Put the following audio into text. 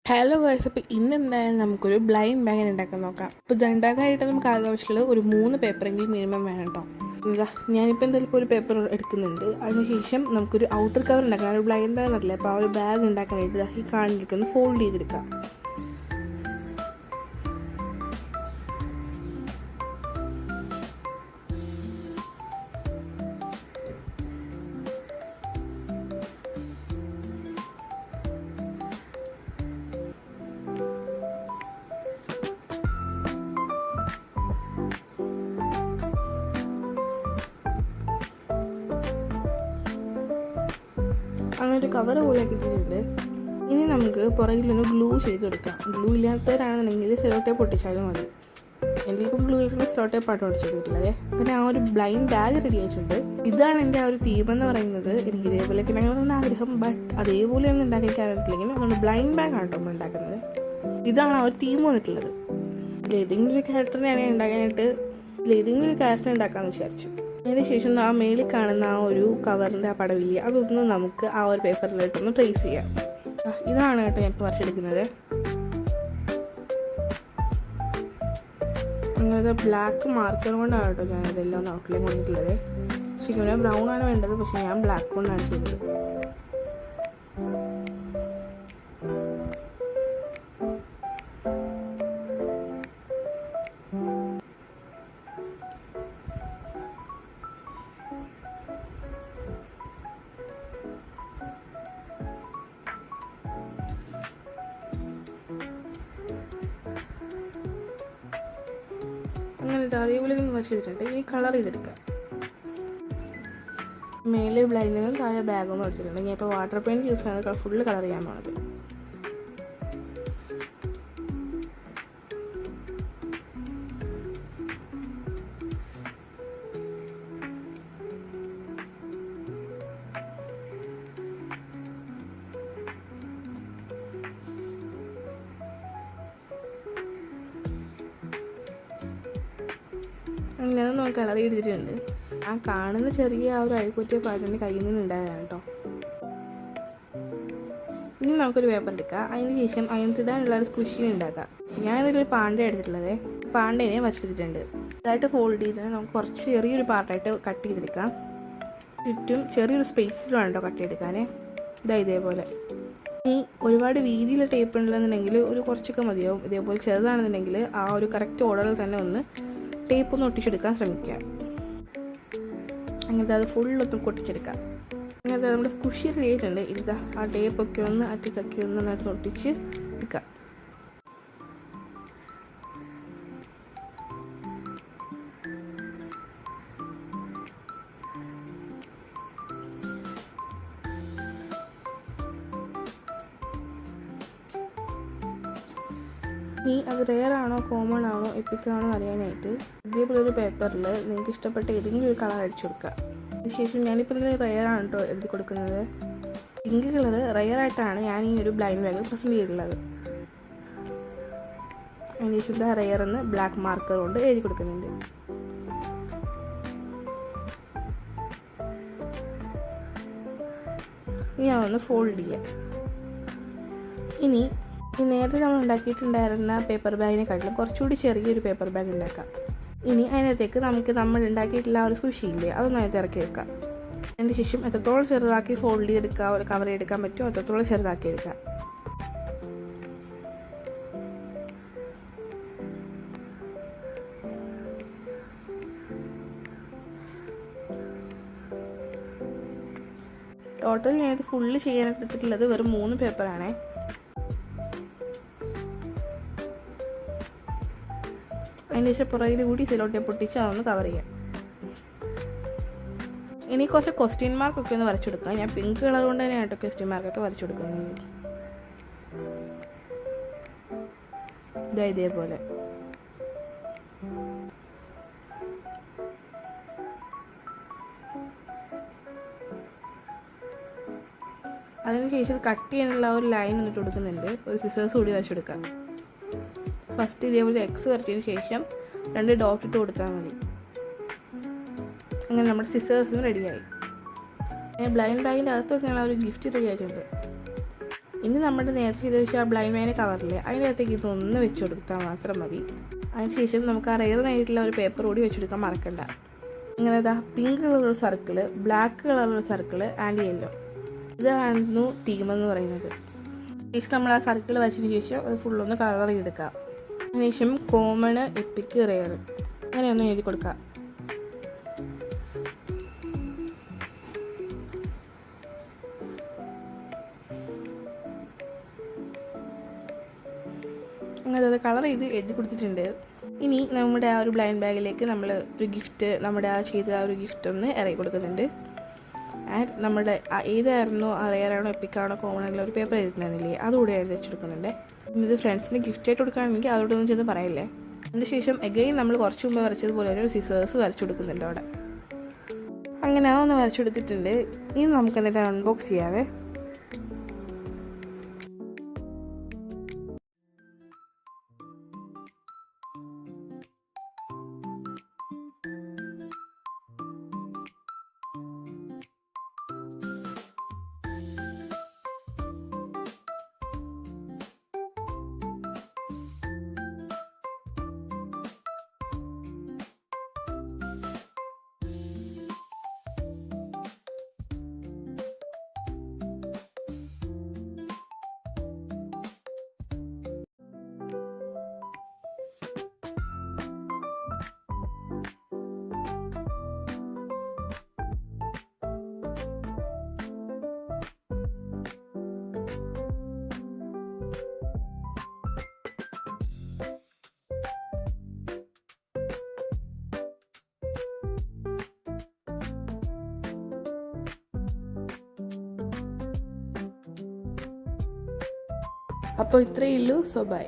Hello guys, അപ്പോൾ ഇന്ന് എന്തായാലും നമുക്കൊരു ബ്ലൈൻഡ് ബാഗ് ഉണ്ടാക്കാൻ നോക്കാം. അപ്പോൾ ഇത് ഉണ്ടാക്കാനായിട്ട് നമുക്ക് ആവശ്യമുള്ളത് ഒരു 3 പേപ്പറെങ്കിലും മിനിമം വേണം കേട്ടോ. ഞാനിപ്പോൾ എന്തായാലും ഇപ്പോൾ ഒരു പേപ്പർ എടുക്കുന്നുണ്ട്. അതിനുശേഷം നമുക്കൊരു ഔട്ടർ കവർ ഉണ്ടാക്കാം. ഒരു ബ്ലൈൻഡ് ബാഗ് എന്നല്ല, അപ്പോൾ ആ ഒരു ബാഗ് ഉണ്ടാക്കാനായിട്ട് ഈ കാണിലിരിക്കുന്ന ഫോൾഡ് ചെയ്തെടുക്കാം. അങ്ങനെ ഒരു കവർ പോലെ കിട്ടിയിട്ടുണ്ട്. ഇനി നമുക്ക് പുറകിലൊന്ന് ഗ്ലൂ ചെയ്ത് കൊടുക്കാം. ഗ്ലൂ ഇല്ലാത്തവരാണെന്നുണ്ടെങ്കിൽ സെലോ ടേപ്പ് ഒട്ടിച്ചാലും മതി. എൻ്റെ ഇപ്പോൾ ഗ്ലൂ ഇല്ലാത്ത സെലോ ടേപ്പായിട്ട് ഒട്ടിച്ചിട്ടില്ലേ. അങ്ങനെ ആ ഒരു ബ്ലൈൻഡ് ബാഗ് റെഡി ആയിട്ടുണ്ട്. ഇതാണ് എൻ്റെ ആ ഒരു തീം എന്ന് പറയുന്നത്. എനിക്ക് ഇതേപോലെ കിട്ടണമെന്നാണ് ആഗ്രഹം. ബട്ട് അതേപോലെ ഒന്നും ഉണ്ടാക്കാൻ അറിയത്തില്ലെങ്കിൽ അതുകൊണ്ട് ബ്ലൈൻഡ് ബാഗാണ് കേട്ടോ നമ്മൾ ഉണ്ടാക്കുന്നത്. ഇതാണ് ആ ഒരു തീം വന്നിട്ടുള്ളത്. ഇതിലേതെങ്കിലും ഒരു ക്യാരക്ടറിനെയാണ് ഏതെങ്കിലും ഒരു ക്യാരക്ടർ ഉണ്ടാക്കാമെന്ന് വിചാരിച്ചു. അതിനുശേഷം ആ മേളിൽ കാണുന്ന ആ ഒരു കവറിൻ്റെ ആ പടവില്ല, അതൊന്ന് നമുക്ക് ആ ഒരു പേപ്പറിലേക്കൊന്ന് ട്രേസ് ചെയ്യാം. ഇതാണ് കേട്ടോ ഞാൻ ഇപ്പോൾ വരച്ചെടുക്കുന്നത്. അങ്ങനത്തെ ബ്ലാക്ക് മാർക്കർ കൊണ്ടാണ് കേട്ടോ ഞാനതെല്ലാം ഒന്ന് ഔട്ട്ലൈൻ കൊടുത്തിട്ടുള്ളത്. ശരിക്കും ഇവിടെ ബ്രൗൺ ആണ് വേണ്ടത്, പക്ഷേ ഞാൻ ബ്ലാക്ക് കൊണ്ടാണ് ചെയ്തത്. അങ്ങനെ അതേപോലെ ഒന്ന് വരച്ചെടുത്തിട്ട് ഇനി കളർ ചെയ്തെടുക്കാം. മേലെ ബ്ലൈൻഡിനും താഴെ ബാഗൊന്നും അടിച്ചിട്ടുണ്ട്. ഞാൻ ഇപ്പോൾ വാട്ടർ പെയിൻറ്റ് യൂസ് ചെയ്യുന്നത് ഫുള്ള് കളർ ചെയ്യാൻ പോണത്. അങ്ങനെ അത് നമുക്ക് കളർ ചെയ്തിട്ടുണ്ട്. ആ കാണുന്ന ചെറിയ ആ ഒരു അഴുക്കുറ്റിയ പാട്ടിൻ്റെ കയ്യിൽ നിന്ന് ഉണ്ടായതാണ് കേട്ടോ. ഇനി നമുക്കൊരു പേപ്പർ എടുക്കാം. അതിന് ശേഷം അതിനകത്തിടാനുള്ള ഒരു സ്ക്വിഷി ഉണ്ടാക്കാം. ഞാനിതൊരു പാണ്ട എടുത്തിട്ടുള്ളത്. പാണ്ടേനെ വച്ചെടുത്തിട്ടുണ്ട്. ഇതായിട്ട് ഫോൾഡ് ചെയ്തിട്ട് നമുക്ക് കുറച്ച് ചെറിയൊരു പാർട്ടായിട്ട് കട്ട് ചെയ്തെടുക്കാം. ചുറ്റും ചെറിയൊരു സ്പേസിൽ വേണം കേട്ടോ കട്ട് ചെയ്തെടുക്കാൻ. ഇതേപോലെ. ഇനി ഒരുപാട് വീതിയിലെ ടേപ്പ് ഉണ്ടെന്നുണ്ടെങ്കിൽ ഒരു കുറച്ചൊക്കെ മതിയാവും. ഇതേപോലെ ചെറുതാണെന്നുണ്ടെങ്കിൽ ആ ഒരു കറക്റ്റ് ഓർഡറിൽ തന്നെ ഒന്ന് ടേപ്പ് ഒന്ന് ഒട്ടിച്ചെടുക്കാൻ ശ്രമിക്കുക. അങ്ങനത്തെ അത് ഫുള്ളൊന്നും ഒട്ടിച്ചെടുക്കാം. അങ്ങനത്തെ നമ്മുടെ സ്കുഷി റെഡി ആയിട്ടുണ്ട്. ഇതാ ആ ടേപ്പൊക്കെ ഒന്ന് അറ്റത്തൊക്കെ ഒന്ന് നന്നായിട്ട് ഒട്ടിച്ച് എടുക്കാം. ഇനി അത് റെയർ ആണോ കോമൺ ആണോ എപ്പിക്കാണോ അറിയാനായിട്ട് ഇതേപോലെ ഒരു പേപ്പറിൽ നിങ്ങൾക്ക് ഇഷ്ടപ്പെട്ട ഏതെങ്കിലും ഒരു കളർ അടിച്ചു കൊടുക്കുക. അതിനുശേഷം ഞാനിപ്പോൾ ഇതിൽ റെയർ ആണ് കേട്ടോ എഴുതി കൊടുക്കുന്നത്. പിങ്ക് കളർ റെയർ ആയിട്ടാണ് ഞാൻ ഈ ഒരു ബ്ലൈൻഡ് ബാഗിൽ പ്രസൻറ്റ് ചെയ്തിട്ടുള്ളത്. അതിനുശേഷം ഇതാ റെയർ എന്ന് ബ്ലാക്ക് മാർക്കർ കൊണ്ട് എഴുതി കൊടുക്കുന്നുണ്ട്. ഇനി അതൊന്ന് ഫോൾഡ് ചെയ്യാം. ഇനി നേരത്തെ നമ്മൾ ഉണ്ടാക്കിയിട്ടുണ്ടായിരുന്ന പേപ്പർ ബാഗിനെക്കാട്ടിലും കുറച്ചുകൂടി ചെറിയൊരു പേപ്പർ ബാഗ് ഉണ്ടാക്കാം. ഇനി അതിനകത്തേക്ക് നമ്മൾ ഉണ്ടാക്കിയിട്ടുള്ള ആ ഒരു സ്കുഷിയില്ലേ അതൊന്ന് അതിനകത്ത് ഇറക്കി വെക്കാം. അതിന് ശേഷം എത്രത്തോളം ചെറുതാക്കി ഫോൾഡ് ചെയ്തെടുക്കുക കവർ ചെയ്തെടുക്കാൻ പറ്റുമോ അത്രത്തോളം ചെറുതാക്കി എടുക്കാം. ടോട്ടൽ ഞാനിത് ഫുള്ള് ചെയ്യാനായിട്ട് എടുത്തിട്ടുള്ളത് വെറും 3 പേപ്പറാണേ. അതിന് ശേഷം പുറകിൽ കൂടി സെലോ ടേപ്പ് പൊട്ടിച്ച് അതൊന്ന് കവർ ചെയ്യാം. ഇനി കുറച്ച് ക്വസ്റ്റ്യൻ മാർക്കൊക്കെ ഒന്ന് വരച്ചു കൊടുക്കാം. ഞാൻ പിങ്ക് കളർ കൊണ്ട് തന്നെയാണ് കേട്ടോ ക്വസ്റ്റ്യൻ മാർക്കൊക്കെ വരച്ചു കൊടുക്കുന്നത്. ഇതേപോലെ അതിനുശേഷം കട്ട് ചെയ്യാനുള്ള ഒരു ലൈൻ എന്നിട്ട് കൊടുക്കുന്നുണ്ട്. ഒരു സിസേഴ്സ് കൂടി വരച്ചു കൊടുക്കാം. ഫസ്റ്റ് ഇതേപോലെ എക്സ് വരച്ചതിന് ശേഷം 2 ഡോട്ട് ഇട്ട് കൊടുത്താൽ മതി. അങ്ങനെ നമ്മുടെ സിസേഴ്സും റെഡിയായി. ബ്ലൈൻഡ് ബാഗിൻ്റെ അകത്തൊക്കെയാണ് ഒരു ഗിഫ്റ്റ് റെഡി ആയിട്ടുണ്ട്. ഇനി നമ്മുടെ നേരത്തെ ചെയ്ത് വെച്ചാൽ ബ്ലൈൻഡ് മാൻ്റെ കവറില്ലേ അതിനകത്തേക്ക് ഇതൊന്ന് വെച്ച് കൊടുത്താൽ മാത്രം മതി. അതിനുശേഷം നമുക്ക് ആ റെയറിനായിട്ടുള്ള ഒരു പേപ്പർ കൂടി വെച്ചെടുക്കാൻ മറക്കണ്ട. അങ്ങനെ പിങ്ക് കളറൊരു സർക്കിള്, ബ്ലാക്ക് കളറൊരു സർക്കിള് ആൻഡ് യെല്ലോ, ഇതായിരുന്നു തീമെന്ന് പറയുന്നത്. ശേഷം നമ്മൾ ആ സർക്കിൾ വച്ചതിന് ശേഷം അത് ഫുള്ളൊന്ന് കളർ ചെയ്തെടുക്കാം. അതിനുശേഷം കോമൺ, എപ്പിക്, റെയർ അങ്ങനെയൊന്ന് എഴുതി കൊടുക്കാം. അങ്ങനെ അത് കളർ ചെയ്ത് എഴുതി കൊടുത്തിട്ടുണ്ട്. ഇനി നമ്മുടെ ആ ഒരു ബ്ലൈൻഡ് ബാഗിലേക്ക് നമ്മൾ ഒരു ഗിഫ്റ്റ്, നമ്മുടെ ആ ചെയ്ത ആ ഒരു ഗിഫ്റ്റ് ഒന്ന് ഇറക്കി കൊടുക്കുന്നുണ്ട്. ആൻഡ് നമ്മുടെ ഏതായിരുന്നോ റെയറാണോ എപ്പിക്കാണോ കോമൺ ആയിട്ടുള്ള ഒരു പേപ്പർ എഴുതിയിട്ടുണ്ടായിരുന്നില്ലേ അതുകൂടെ ഞാൻ വെച്ചെടുക്കുന്നുണ്ട്. ഇത് ഫ്രണ്ട്സിന് ഗിഫ്റ്റായിട്ട് കൊടുക്കുകയാണെങ്കിൽ അതോടൊന്നും ചെന്ന് പറയില്ലേ. അതിനുശേഷം എഗെയിൻ നമ്മൾ കുറച്ച് മുമ്പ് വരച്ചതുപോലെ ഒരു സിസേഴ്സ് വരച്ചു കൊടുക്കുന്നുണ്ട് അവിടെ. അങ്ങനെ അതൊന്ന് വരച്ചു കൊടുത്തിട്ടുണ്ട്. ഇനി നമുക്ക് എന്നിട്ട് അൺബോക്സ് ചെയ്യാവേ. അപ്പോൾ ഇത്രയേ ഉള്ളൂ. So by.